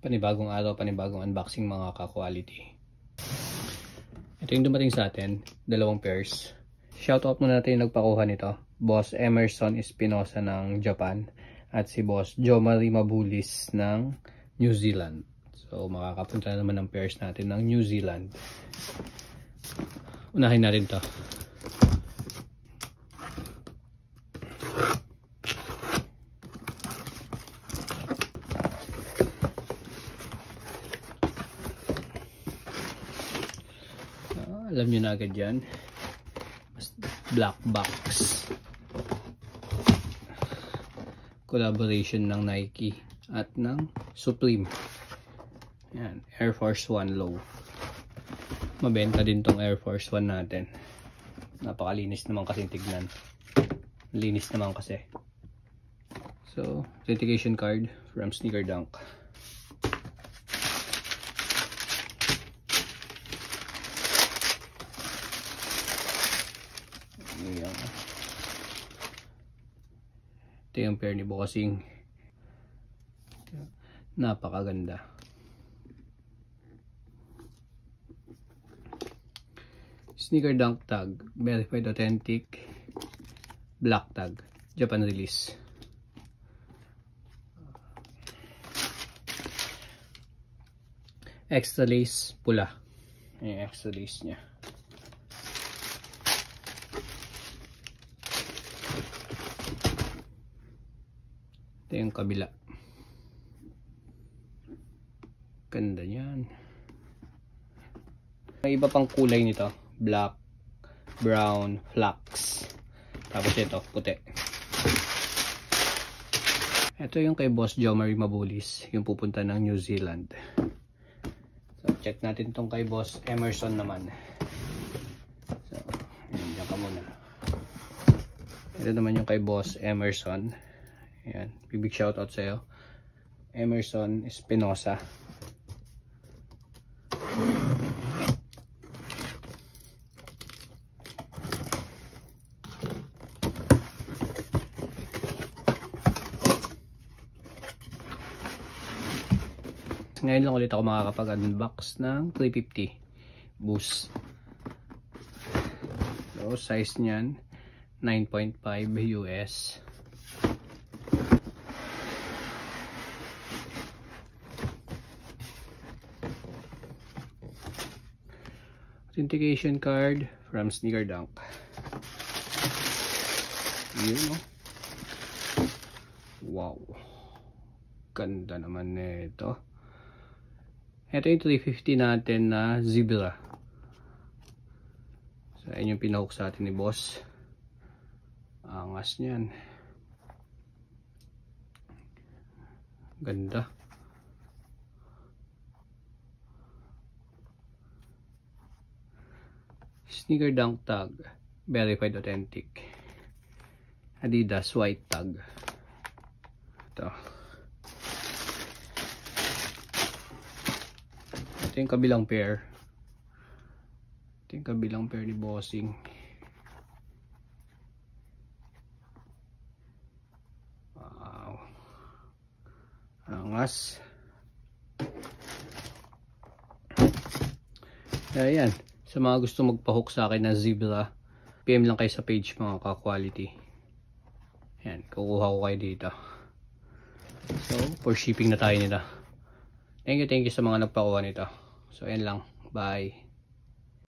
Panibagong araw, panibagong unboxing mga ka-quality. Ito yung dumating sa atin, dalawang pairs. Shoutout muna natin yung nagpakuha nito, Boss Emerson Espinosa ng Japan at si Boss Jomari Mabulis ng New Zealand. So makakapunta na naman ng pairs natin ng New Zealand. Unahin natin to. Alam nyo na agad yan, black box, collaboration ng Nike at ng Supreme. Yan, Air Force 1 low. Mabenta din tong Air Force 1 natin. Napakalinis naman kasi tignan, linis naman kasi. So authentication card from Sneaker Dunk. Ito yung pair ni Bossing. Napakaganda. Sneaker Dunk tag, verified authentic, black tag, Japan release. Extra lace, pula. Yung extra lace niya. Ito yung kabila. Ganda niyan. May iba pang kulay nito. Black, brown, flax. Tapos ito, puti. Ito yung kay Boss Jomari Mabulis. Yung pupunta ng New Zealand. So, check natin tong kay Boss Emerson naman. So, yan ka muna. Ito naman yung kay Boss Emerson. Ayan, big shoutout sa'yo, Emerson Espinosa. Ngayon lang ulit ako makakapag-unbox ng 350 Boost. So, size niyan 9.5 US. Authentication card from Sneaker Dunk. Yun, no? Wow, ganda naman nito. Ito yung 350 natin na zebra. So ayun yung pinahook sa atin ni Boss. Angas niyan. Ganda. Sneaker Dunk tag, verified authentic, Adidas white tag. Ito yung kabilang pair. Ito yung kabilang pair ni Bossing. Wow, angas. Ayan, sa mga gusto magpa-hook sa akin na zebra, PM lang kayo sa page mga ka-quality. Yan, kukuha ko kayo dito. So, for shipping na tayo nito. Thank you sa mga nagpakuha nito. So, ayan lang. Bye.